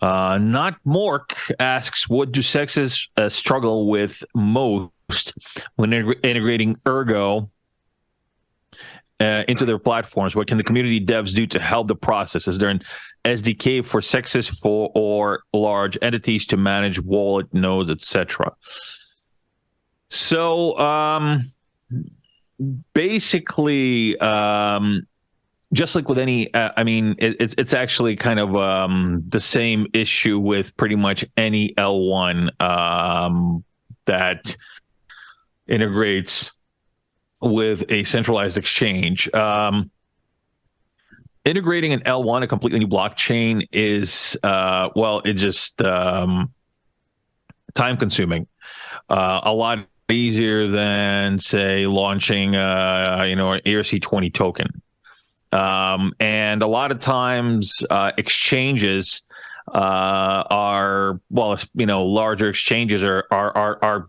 Not Mork asks, what do CEXs struggle with most when integrating Ergo into their platforms? What can the community devs do to help the process? Is there an SDK for CEXs for or large entities to manage wallet nodes, etc.? So basically, just like with any, it's actually kind of the same issue with pretty much any L1 that integrates with a centralized exchange. Integrating an L1, a completely new blockchain, is it just time consuming. A lot easier than, say, launching an ERC20 token. And a lot of times exchanges larger exchanges are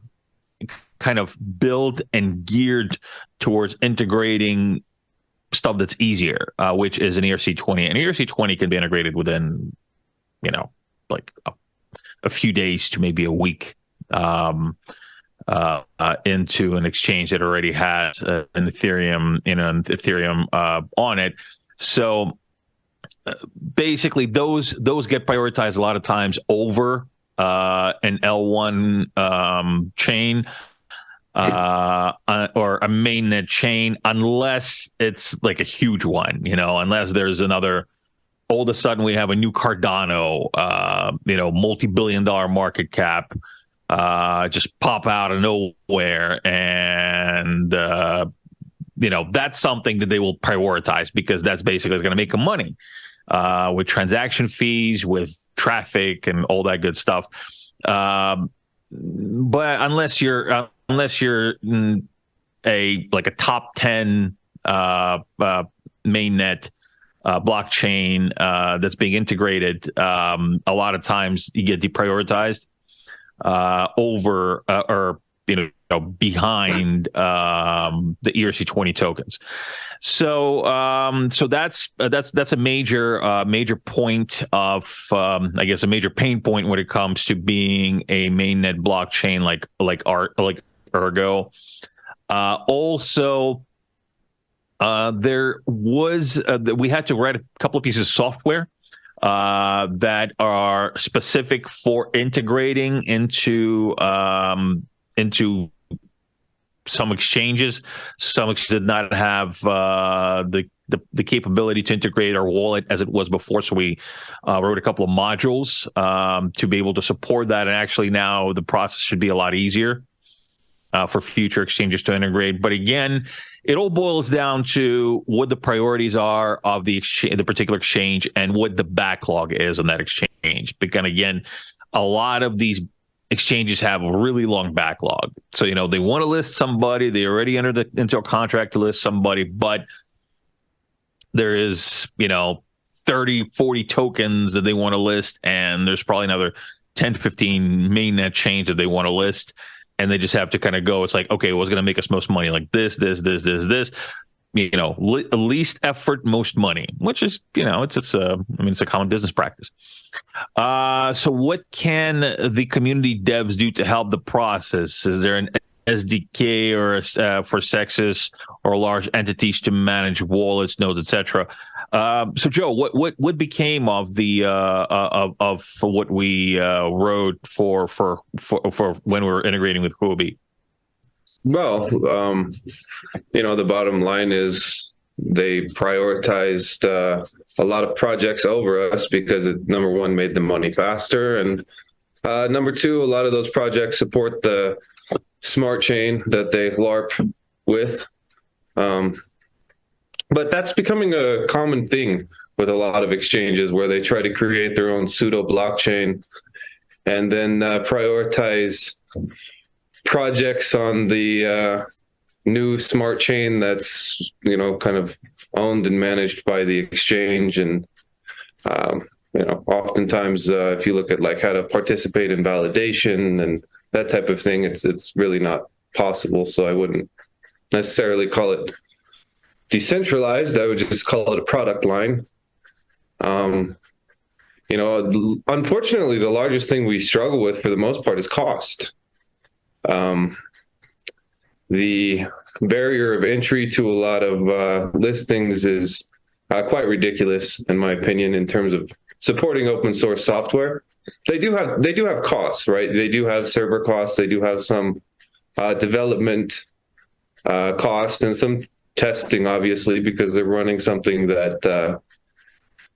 kind of built and geared towards integrating stuff that's easier, which is an ERC20. And ERC20 can be integrated within, like a few days to maybe a week into an exchange that already has an Ethereum, on it. So basically, those get prioritized a lot of times over an L1 chain. Or a mainnet chain, unless it's like a huge one, unless there's another, all of a sudden we have a new Cardano, multi-billion-dollar market cap, just pop out of nowhere. And, that's something that they will prioritize because that's basically going to make them money with transaction fees, with traffic and all that good stuff. But unless you're a top 10 mainnet blockchain that's being integrated, a lot of times you get deprioritized over or behind the ERC20 tokens. So that's a major point of I guess a major pain point when it comes to being a mainnet blockchain like Ergo. Also, there was we had to write a couple of pieces of software that are specific for integrating into some exchanges. Some exchanges did not have the capability to integrate our wallet as it was before. So we wrote a couple of modules to be able to support that. And actually now the process should be a lot easier for future exchanges to integrate. But again, it all boils down to what the priorities are of the particular exchange and what the backlog is on that exchange. Because again, a lot of these exchanges have a really long backlog. So, they want to list somebody, they already entered into a contract to list somebody, but there is, 30, 40 tokens that they want to list, and there's probably another 10 to 15 mainnet chains that they want to list. And they just have to kind of go, it's like, okay, what's going to make us most money? Like this. Least effort, most money, which is, it's a common business practice. So what can the community devs do to help the process? Is there an SDK or for CEXs or large entities to manage wallets, nodes, etc.? So Joe, what became of the of what we wrote for when we were integrating with Huobi? Well, the bottom line is they prioritized a lot of projects over us because it, number one, made them money faster, and number two, a lot of those projects support the smart chain that they LARP with. But that's becoming a common thing with a lot of exchanges where they try to create their own pseudo blockchain and then prioritize projects on the new smart chain that's, kind of owned and managed by the exchange. And, oftentimes if you look at like how to participate in validation and that type of thing, it's really not possible. So I wouldn't necessarily call it decentralized. I would just call it a product line. Unfortunately, the largest thing we struggle with for the most part is cost. The barrier of entry to a lot of listings is quite ridiculous, in my opinion, in terms of supporting open source software. They do have costs, right? They do have server costs. They do have some development cost and some testing, obviously, because they're running something that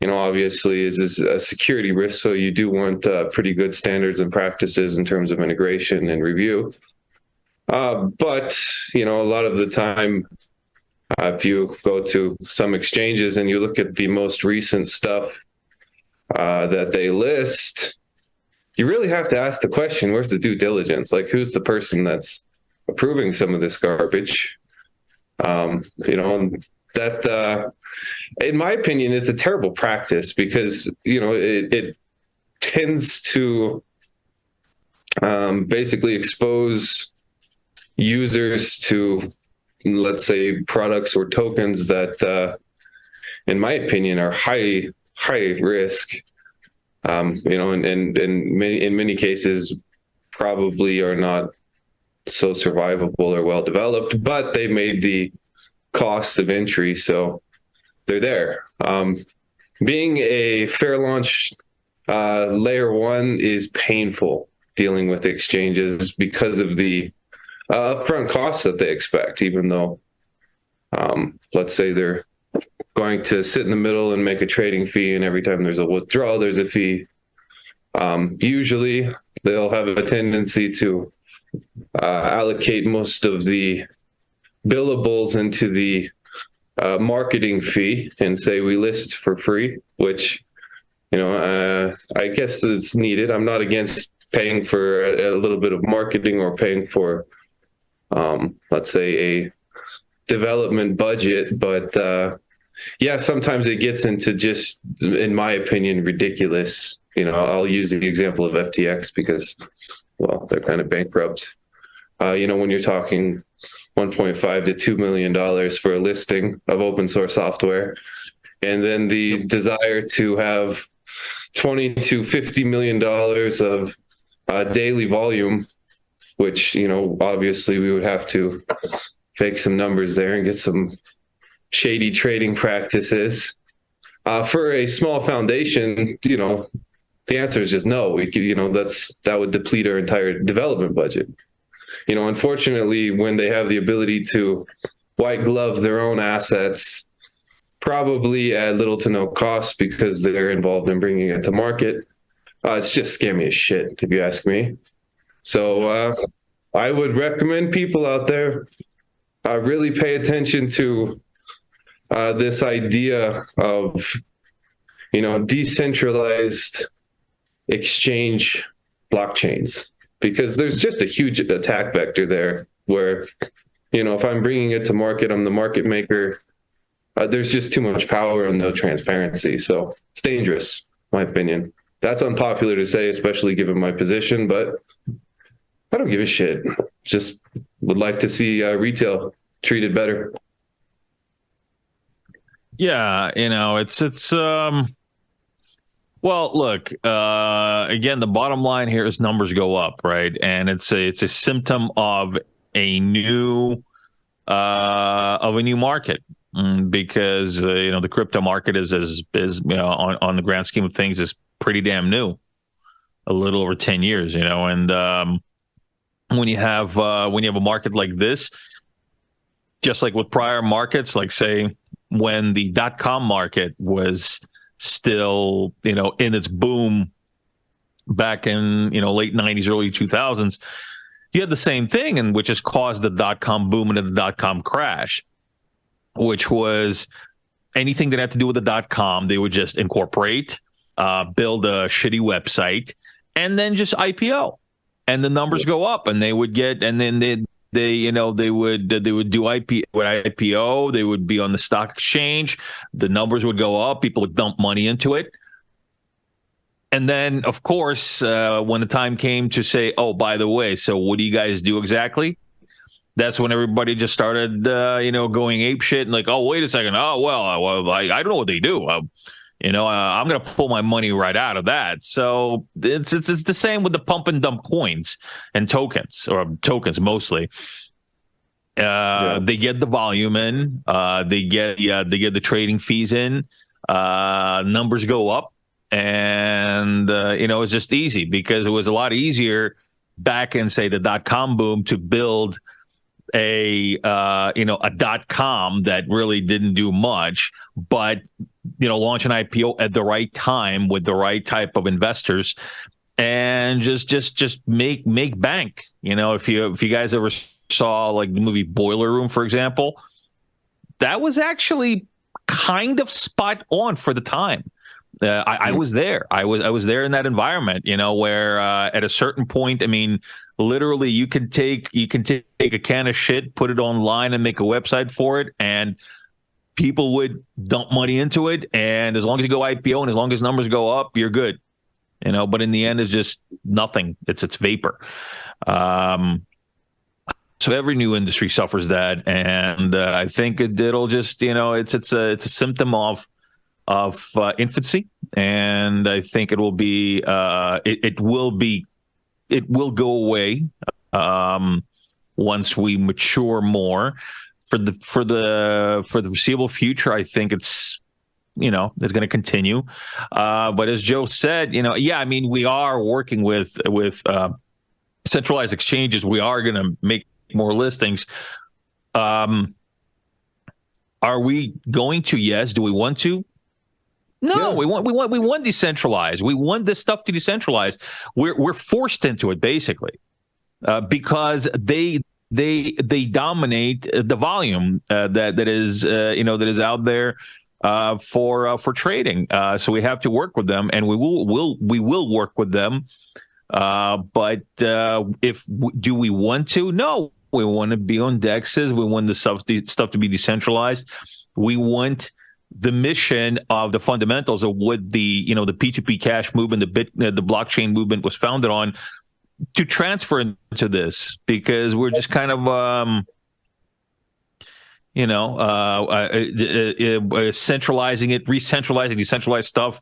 obviously is a security risk. So you do want pretty good standards and practices in terms of integration and review. But a lot of the time, if you go to some exchanges and you look at the most recent stuff that they list, you really have to ask the question, where's the due diligence? Like, who's the person that's approving some of this garbage? That, in my opinion, is a terrible practice because, it tends to basically expose users to, let's say, products or tokens that, in my opinion, are high risk. And in many cases, probably are not so survivable or well developed, but they made the cost of entry, so they're there. Being a fair launch layer one is painful dealing with exchanges because of the upfront costs that they expect, even though, let's say they're going to sit in the middle and make a trading fee, and every time there's a withdrawal, there's a fee. Usually they'll have a tendency to allocate most of the billables into the marketing fee and say we list for free, which, I guess it's needed. I'm not against paying for a little bit of marketing or paying for, let's say, a development budget, but yeah, sometimes it gets into just, in my opinion, ridiculous. I'll use the example of FTX because, well, they're kind of bankrupt. When you're talking $1.5 to $2 million for a listing of open source software, and then the desire to have $20 to $50 million of daily volume, which, obviously we would have to fake some numbers there and get some shady trading practices. For a small foundation, the answer is just no. That would deplete our entire development budget. Unfortunately, when they have the ability to white glove their own assets, probably at little to no cost because they're involved in bringing it to market, it's just scammy as shit, if you ask me. So I would recommend people out there really pay attention to this idea of, decentralized exchange blockchains, because there's just a huge attack vector there where, if I'm bringing it to market, I'm the market maker. There's just too much power and no transparency. So it's dangerous, in my opinion. That's unpopular to say, especially given my position, but I don't give a shit. Just would like to see retail treated better. Yeah, it's well, look, again, the bottom line here is numbers go up, right? And it's a symptom of a new market, because the crypto market is on the grand scheme of things is pretty damn new, a little over 10 years, and when you have a market like this, just like with prior markets, like say when the .com market was still, in its boom back in, late 90s, early 2000s, you had the same thing, and which has caused the .com boom and the .com crash, which was anything that had to do with the .com, they would just incorporate, build a shitty website, and then just IPO, and the numbers go up, and they would get, and then they would do IPO, they would be on the stock exchange, the numbers would go up, people would dump money into it. And then, of course, when the time came to say, oh, by the way, so what do you guys do exactly? That's when everybody just started, going ape shit and like, oh, wait a second. Oh, well, I don't know what they do. I'm going to pull my money right out of that. So it's the same with the pump and dump coins and tokens, or tokens mostly. They get the volume in, they get the trading fees in, numbers go up, and it's just easy, because it was a lot easier back in, say, the .com boom to build a .com that really didn't do much, but launch an IPO at the right time with the right type of investors, and just make bank. If you guys ever saw like the movie Boiler Room, for example, that was actually kind of spot on for the time. I was there. I was there in that environment, where at a certain point, I mean, literally, you can take a can of shit, put it online, and make a website for it, and people would dump money into it. And as long as you go IPO and as long as numbers go up, you're good. But in the end, it's just nothing. It's vapor. So every new industry suffers that, and I think it'll just it's a symptom of infancy, and I think it will go away once we mature more. For the foreseeable future, I think it's going to continue. But as Joe said, I mean, we are working with centralized exchanges. We are going to make more listings. Are we going to? Yes. Do we want to? No, yeah. we want decentralized. We want this stuff to decentralize. We're forced into it, basically, because they dominate the volume that is out there for trading. So we have to work with them, and we will work with them. But do we want to? No, we want to be on DEXs. We want the stuff to be decentralized. We want the mission of the fundamentals of what the P2P cash movement, the blockchain movement was founded on, to transfer into this, because we're just kind of centralizing it, re-centralizing decentralized stuff.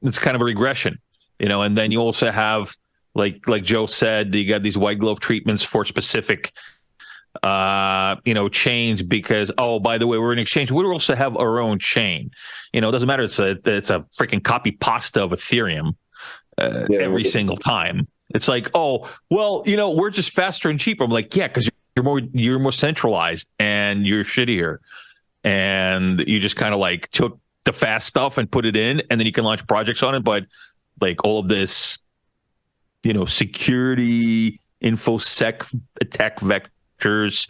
It's kind of a regression, and then you also have, like Joe said, you got these white glove treatments for specific chains, because, oh, by the way, we're an exchange, we also have our own chain. It doesn't matter, it's a freaking copy pasta of Ethereum every single time. It's like, oh, well, we're just faster and cheaper. I'm like, yeah, because you're more centralized and you're shittier, and you just kind of like took the fast stuff and put it in, and then you can launch projects on it. But like all of this security, infosec attack vectors,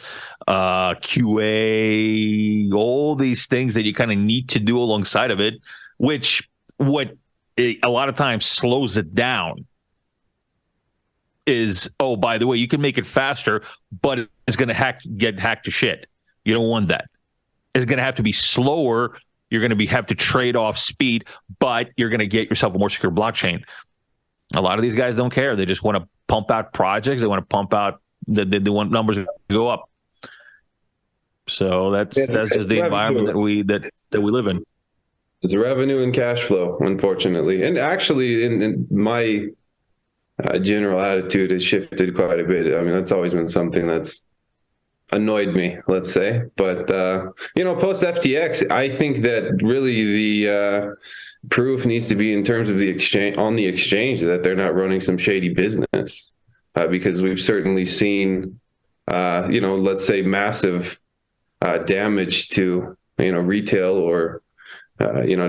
QA, all these things that you kind of need to do alongside of it, which a lot of times slows it down, is, oh, by the way, you can make it faster, but it's going to get hacked to shit. You don't want that. It's going to have to be slower. You're going to have to trade off speed, but you're going to get yourself a more secure blockchain. A lot of these guys don't care. They just want to pump out projects. They want to pump out. They want numbers to go up. So that's just the environment that we live in. It's revenue and cash flow, unfortunately. And actually, in my general attitude has shifted quite a bit. I mean, that's always been something that's annoyed me, let's say. But post FTX, I think that really the proof needs to be in terms of the exchange that they're not running some shady business, because we've certainly seen let's say massive damage to retail or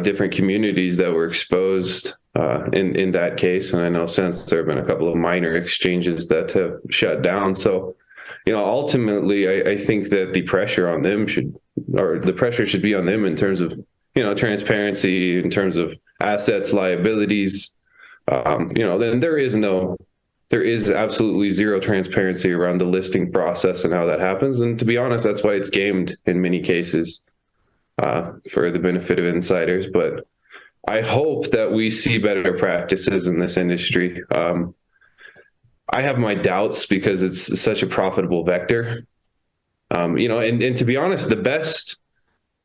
different communities that were exposed in that case. And I know since there have been a couple of minor exchanges that have shut down. So ultimately I think that the pressure should be on them in terms of transparency, in terms of assets, liabilities. Then there is absolutely zero transparency around the listing process and how that happens. And to be honest, that's why it's gamed in many cases for the benefit of insiders. But I hope that we see better practices in this industry. I have my doubts because it's such a profitable vector. And to be honest, the best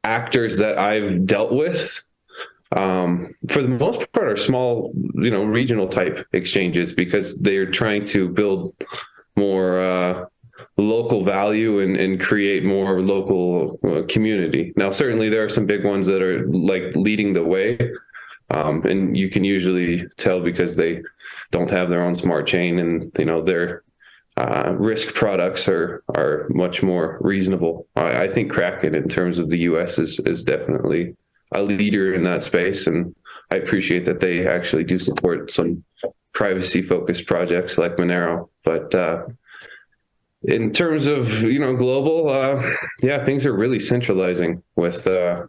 actors that I've dealt with for the most part, are small, regional type exchanges because they're trying to build more local value and create more local community. Now, certainly there are some big ones that are like leading the way. And you can usually tell because they don't have their own smart chain, and their risk products are much more reasonable. I think Kraken, in terms of the U.S., is definitely a leader in that space, and I appreciate that they actually do support some privacy-focused projects like Monero. But in terms of global, yeah, things are really centralizing with the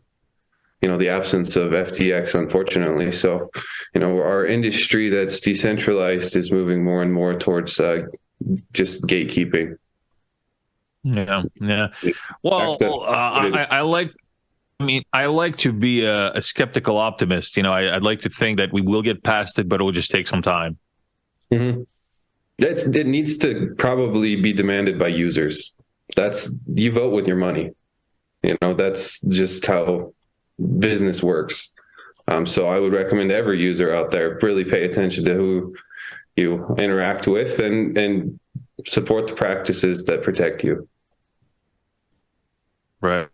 absence of FTX, unfortunately. So, our industry that's decentralized is moving more and more towards just gatekeeping. Yeah, yeah. Well, I like to be a skeptical optimist. I'd like to think that we will get past it, but it will just take some time. Mm-hmm. It needs to probably be demanded by users. You vote with your money. That's just how business works. So I would recommend every user out there really pay attention to who you interact with and support the practices that protect you. Right.